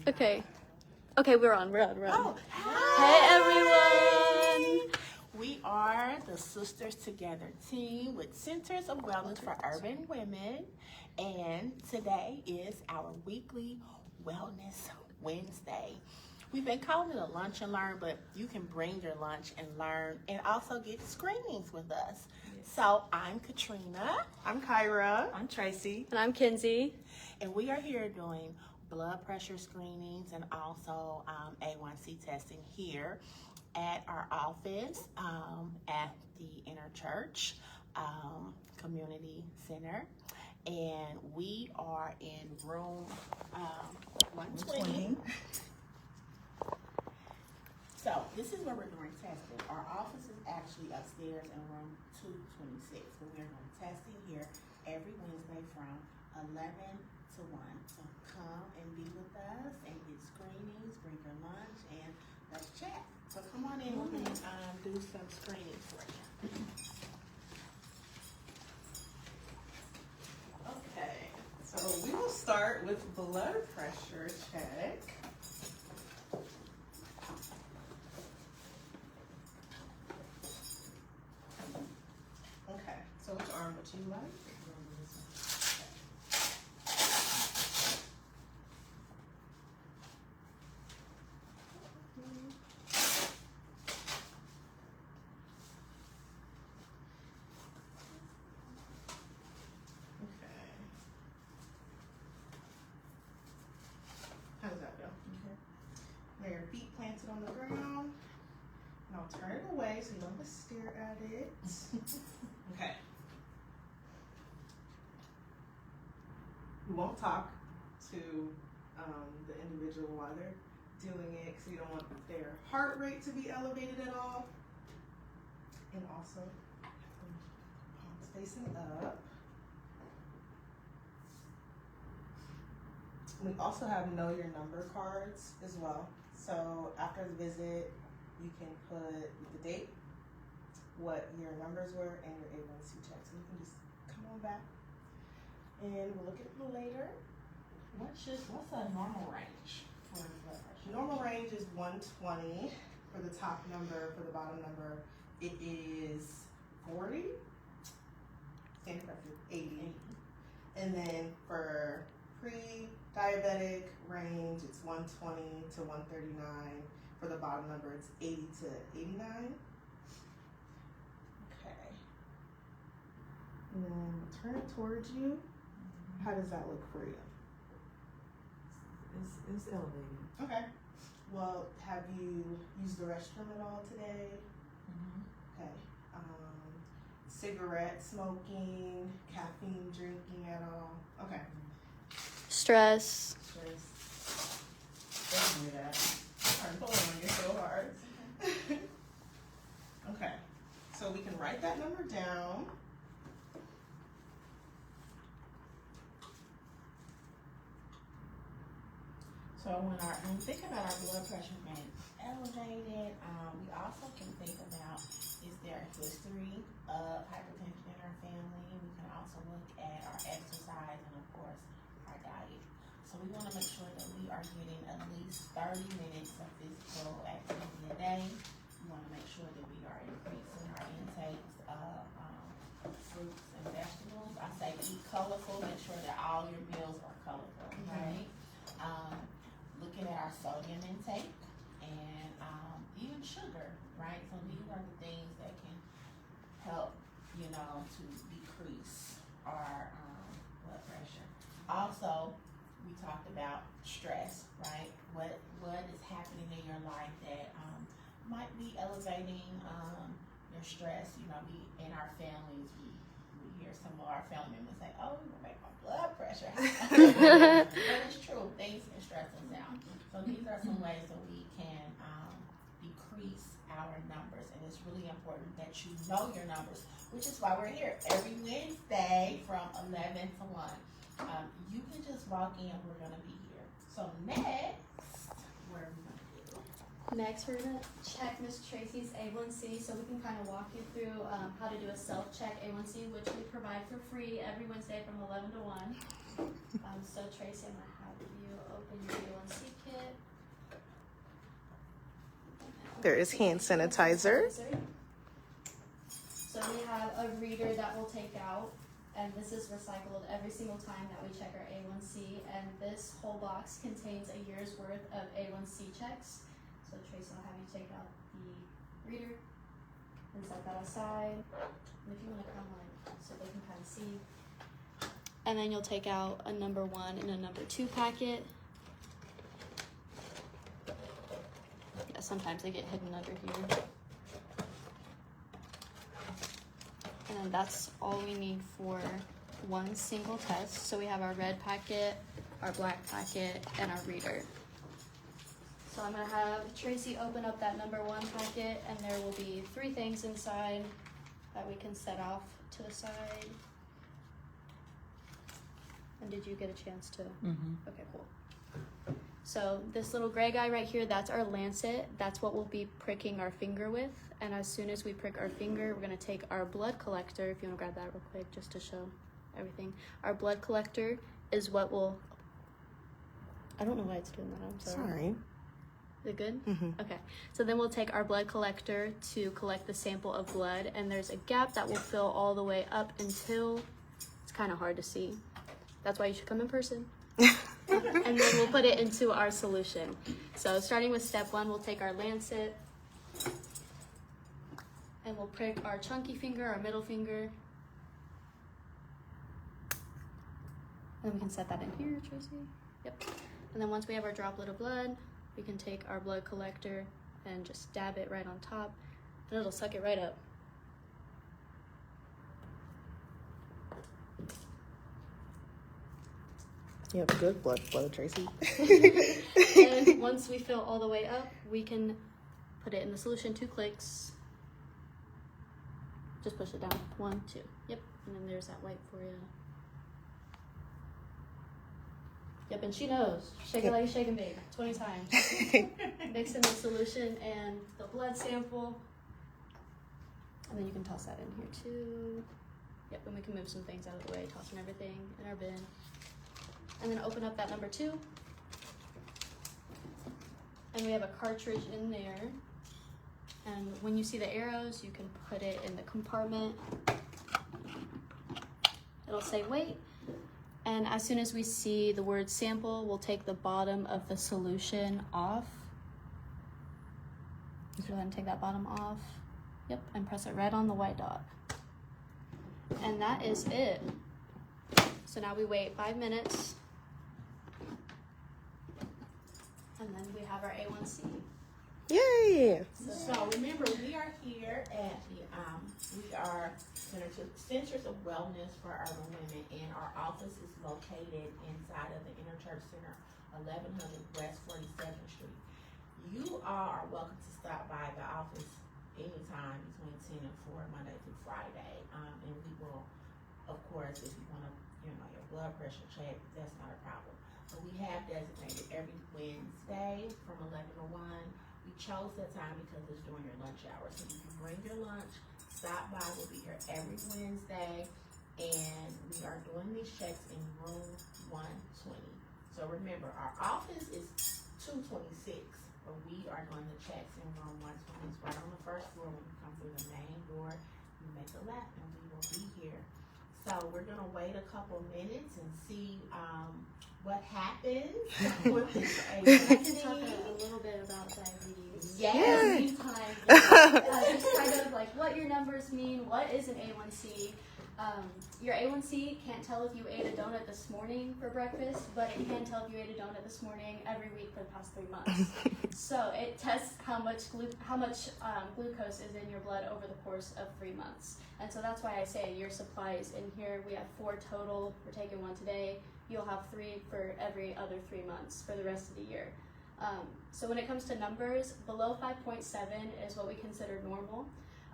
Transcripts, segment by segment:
Okay. Okay, we're on. Oh, Hey, everyone. We are the Sisters Together team with Centers of Wellness for Urban Women. And today is our weekly Wellness Wednesday. We've been calling it a lunch and learn, but you can bring your lunch and learn and also get screenings with us. So I'm Katrina. I'm Kyra. I'm Tracy. And I'm Kinsey. And we are here doing blood pressure screenings and also A1C testing here at our office at the Inner Church Community Center. And we are in room 120. So this is where we're doing testing. Our office is actually upstairs in room 226, but we're doing testing here every Wednesday from 11 to 1. So come and be with us and get screenings, bring your lunch, and let's chat. So come on in, we can do some screenings for you. Okay, so we will start with blood pressure check. Okay, so which arm would you like? How does that feel? Okay. Now your feet planted on the ground. And I'll turn it away so you don't have to stare at it. Okay. You won't talk to the individual while they're doing it because you don't want their heart rate to be elevated at all. And also, palms facing up. We also have know your number cards as well. So after the visit, you can put the date, what your numbers were, and your A1C check. So you can just come on back and we'll look at it later. What's a normal range for blood pressure? Normal range is 120 for the top number. For the bottom number, it is 40. Standard pressure 80. And then for pre-diabetic range, it's 120 to 139. For the bottom number, it's 80 to 89. Okay. And then turn it towards you. How does that look for you? It's elevated. Okay. Well, have you used the restroom at all today? Okay. Cigarette smoking, caffeine drinking at all? Okay. Stress. Don't do that. I'm pulling on you so hard. Okay. So we can write that number down. So when we think about our blood pressure being elevated, we also can think about, is there a history of hypertension in our family? We can also look at our exercise and of course our diet. So we want to make sure that we are getting at least 30 minutes of physical activity a day. We want to make sure that we are increasing our intakes of fruits and vegetables. I say eat colorful, make sure that all your meals are colorful, right? Looking at our sodium intake and even sugar, right? So these are the things that can help, to decrease our blood pressure. Also, we talked about stress, right? What is happening in your life that might be elevating your stress? We in our families, we hear some of our family members say, "Oh, we're gonna make my blood pressure high." But it's true, things can stress us out. So these are some ways that we can decrease our numbers, and it's really important that you know your numbers, which is why we're here every Wednesday from 11 to 1. You can just walk in, we're gonna be here. So next, what are we gonna do? Next, we're going to check Miss Tracy's A1C so we can kind of walk you through how to do a self-check A1C, which we provide for free every Wednesday from 11 to 1. So Tracy, I'm going to have you open your A1C kit. There is hand sanitizer. So we have a reader that we'll take out, and this is recycled every single time that we check our A1C, and this whole box contains a year's worth of A1C checks. So Tracy will have you take out the reader and set that aside. And if you want to come like so they can kind of see. And then you'll take out a number 1 and a number 2 packet. Yeah, sometimes they get hidden under here. And then that's all we need for one single test. So we have our red packet, our black packet, and our reader. So I'm gonna have Tracy open up that number 1 packet, and there will be 3 things inside that we can set off to the side. And did you get a chance to? Okay, cool. So this little gray guy right here, that's our lancet. That's what we'll be pricking our finger with. And as soon as we prick our finger, we're gonna take our blood collector, if you wanna grab that real quick, just to show everything. Our blood collector is what will, I don't know why it's doing that, I'm sorry. Is it good? Okay, so then we'll take our blood collector to collect the sample of blood, and there's a gap that will fill all the way up until, it's kind of hard to see. That's why you should come in person. And then we'll put it into our solution. So starting with step 1, we'll take our lancet and we'll prick our chunky finger, our middle finger. And then we can set that in here, Tracy. Yep. And then once we have our droplet of blood, we can take our blood collector and just dab it right on top, and it'll suck it right up. You have good blood flow, Tracy. And once we fill all the way up, we can put it in the solution, 2 clicks. Just push it down, 1, 2. Yep, and then there's that wipe for you. Yep, and she knows. Shake it like a shake and bake, 20 times. Mix in the solution and the blood sample. And then you can toss that in here too. Yep, and we can move some things out of the way, tossing everything in our bin. And then open up that number 2. And we have a cartridge in there. And when you see the arrows, you can put it in the compartment. It'll say wait. And as soon as we see the word sample, we'll take the bottom of the solution off. Just go ahead and take that bottom off. Yep, and press it right on the white dot. And that is it. So now we wait 5 minutes. And then we have our A1C. Yay! So remember, we are here at the we are Centers of Wellness for Urban Women, and our office is located inside of the Inner Church Center, 1100 West 47th Street. You all are welcome to stop by the office anytime between 10 and 4, Monday through Friday. And we will, of course, if you want to, your blood pressure check, that's not a problem. But we have designated every Wednesday from 11 to 1. We chose that time because it's during your lunch hour. So you can bring your lunch, stop by. We'll be here every Wednesday. And we are doing these checks in room 120. So remember, our office is 226, but we are doing the checks in room 120. It's right on the first floor. When you come through the main door, you make a left and we will be here. So we're gonna wait a couple minutes and see what happens with this I can talk a little bit about diabetes. Yes. Meantime, just kind of like what your numbers mean. What is an A1C? Your A1C can't tell if you ate a donut this morning for breakfast, but it can tell if you ate a donut this morning every week for the past 3 months. So it tests how much glucose is in your blood over the course of 3 months. And so that's why I say your supply is in here. We have 4 total. We're taking 1 today. You'll have 3 for every other 3 months for the rest of the year. So when it comes to numbers, below 5.7 is what we consider normal.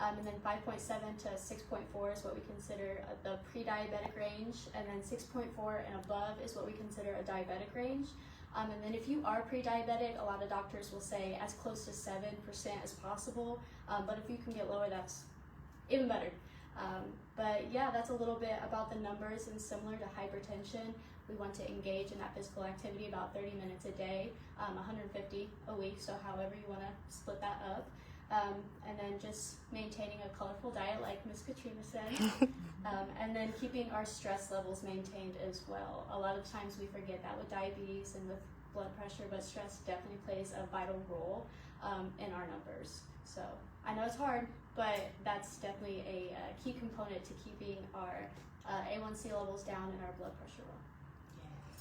And then 5.7 to 6.4 is what we consider the pre-diabetic range, and then 6.4 and above is what we consider a diabetic range. And then if you are pre-diabetic, a lot of doctors will say as close to 7% as possible, but if you can get lower, that's even better. But yeah, that's a little bit about the numbers, and similar to hypertension, We want to engage in that physical activity about 30 minutes a day, 150 a week, so however you want to split that up. And then just maintaining a colorful diet like Miss Katrina said. And then keeping our stress levels maintained as well. A lot of times we forget that with diabetes and with blood pressure, but stress definitely plays a vital role in our numbers. So I know it's hard, but that's definitely a key component to keeping our A1C levels down and our blood pressure low.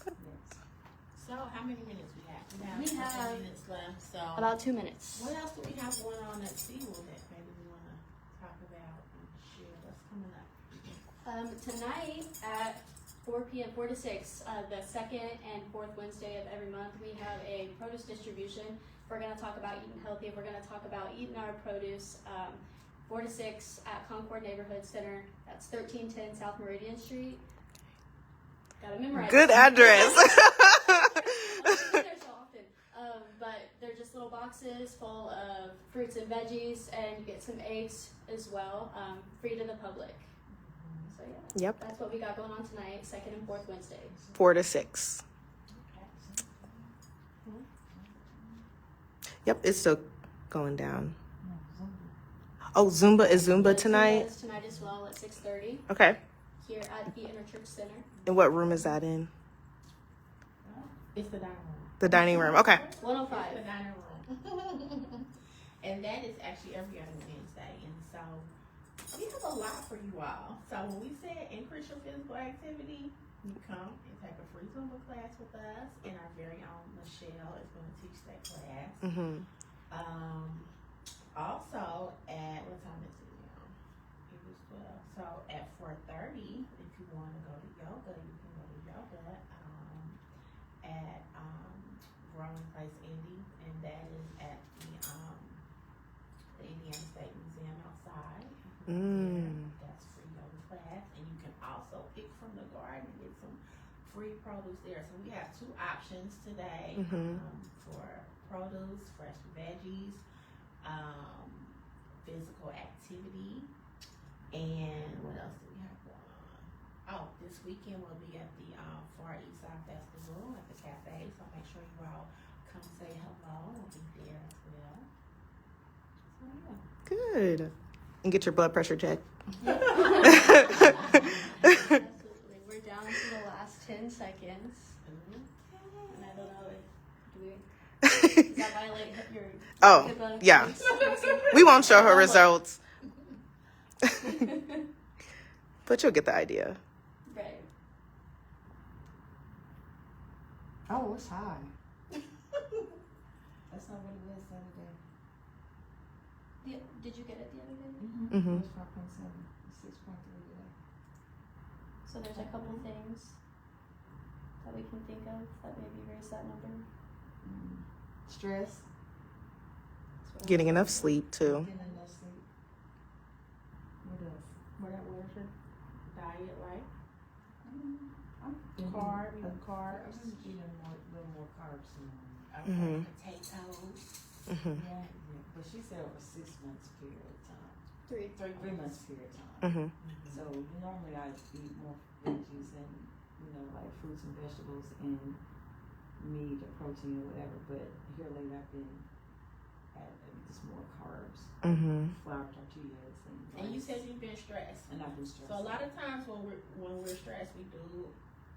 Yes. So how many minutes we have? We a couple have minutes left. So About 2 minutes. what else do we have going on at Seawell that maybe we want to talk about and share? What's coming up? Tonight at 4 p.m., 4 to 6, the second and fourth Wednesday of every month, we have a produce distribution. We're going to talk about eating healthy. We're going to talk about eating our produce. 4 to 6 at Concord Neighborhood Center. That's 1310 South Meridian Street. Gotta memorize. Good address. There so often. But they're just little boxes full of fruits and veggies, and you get some eggs as well, free to the public. So yeah, Yep. that's what we got going on tonight, second and fourth Wednesdays. 4 to 6. Yep, it's still going down. Oh, Zumba is Zumba tonight. Zumba is tonight as well at 6:30 Okay. here at the Interchurch Center. And what room is that in? It's the dining room. The dining room. Okay. 105. It's the dining room. And that is actually every other Wednesday. And so we have a lot for you all. So when we said increase your physical activity, you come and take a free Zumba class with us. And our very own Michelle is going to teach that class. Mhm. Also at what time is it now? It was 12. So at 4:30, if you want to go to yoga, you can go to yoga at Growing Place Indy, and that is at the Indiana State Museum outside. That's free yoga class, and you can also pick from the garden and get some free produce there. So we have two options today for produce, fresh veggies, physical activity, and what else do we have going on? Oh, this weekend we'll be at the Far East Side Festival at the cafe, so make sure you all come say hello. We'll be there as well. So yeah. Good. And get your blood pressure checked. Absolutely. We're down to the last 10 seconds. And I don't know does that violate your Oh, HIPAA yeah. rules? We won't show her results. But you'll get the idea. Right. Oh, it's high. That's not what it was the other day. Did you get it the other day? Mhm. It was 5.7, 6.3 today. So there's a couple things that we can think of that maybe raise that number. Stress, Getting enough sleep, too. getting enough sleep. What else? What was your diet like? Carbs. Carbs. I'm eating a little more carbs. Mhm. Potatoes. Mhm. Yeah, but she said over 6 months period of time. 3 months period of time. Mhm. So normally I eat more veggies and, like fruits and vegetables and meat or protein or whatever, but here lately I've been adding just more carbs, Mhm. flour tortillas And you said you've been stressed. and I've been stressed. So a lot of times when we're stressed, we do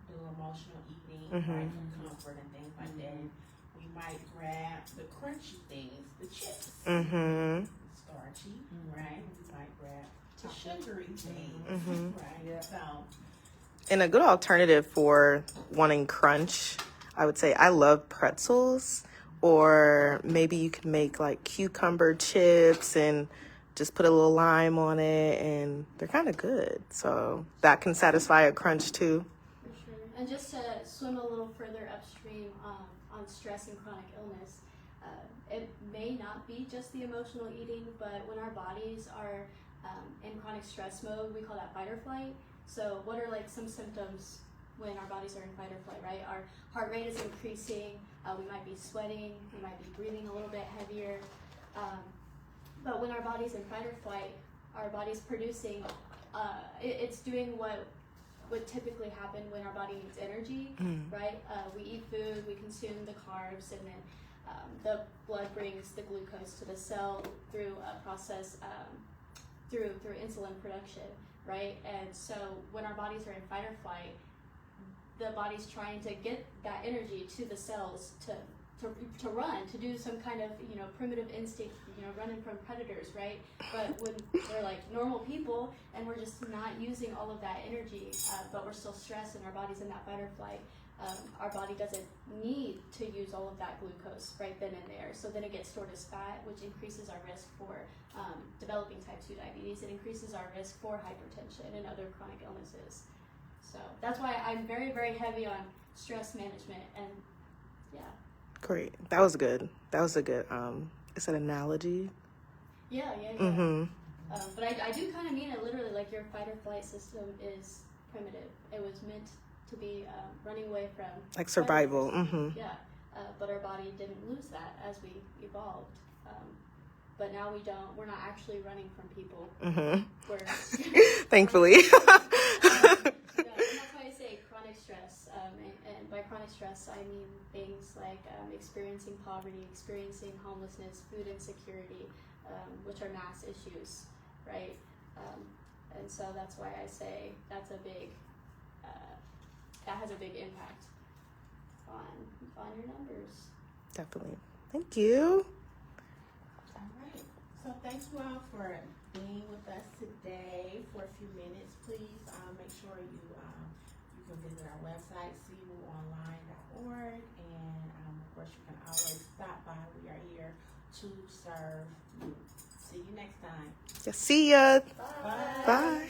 emotional eating, Mhm. right, from comfort and things like that. And we might grab the crunchy things, the chips, Mhm. starchy, right? We might grab the sugary things, Mhm. right? Yeah. So And a good alternative for wanting crunch, I would say I love pretzels, or maybe you could make like cucumber chips and just put a little lime on it, and they're kind of good. So that can satisfy a crunch too. For sure. And just to swim a little further upstream on stress and chronic illness, it may not be just the emotional eating, but when our bodies are in chronic stress mode, we call that fight or flight. So what are like some symptoms when our bodies are in fight or flight, right? Our heart rate is increasing, we might be sweating, we might be breathing a little bit heavier. But when our body's in fight or flight, our body's producing, it's doing what would typically happen when our body needs energy, right? We eat food, we consume the carbs, and then the blood brings the glucose to the cell through a process through insulin production, right? And so when our bodies are in fight or flight, the body's trying to get that energy to the cells to run, to do some kind of, primitive instinct, running from predators, right? But when we're like normal people and we're just not using all of that energy, but we're still stressed and our body's in that fight or flight, our body doesn't need to use all of that glucose right then and there. So then it gets stored as fat, which increases our risk for developing type 2 diabetes. It increases our risk for hypertension and other chronic illnesses. So that's why I'm very, very heavy on stress management, and yeah. Great. That was good. That was a good, it's an analogy. Yeah. Mm-hmm. But I do kind of mean it literally, like your fight or flight system is primitive. It was meant to be running away from Like survival. predators. Mm-hmm. Yeah, but our body didn't lose that as we evolved. But now we're not actually running from people. Mm-hmm. We're Thankfully. Yeah, and that's why I say chronic stress. And by chronic stress, I mean things like experiencing poverty, experiencing homelessness, food insecurity, which are mass issues, right? And so that's why I say that has a big impact on your numbers. Definitely. Thank you. All right. So thank you all for being with us today for a few minutes. Please make sure you can visit our website, cuonline.org, and of course you can always stop by. We are here to serve you. See you next time. Yeah, see ya. Bye. Bye.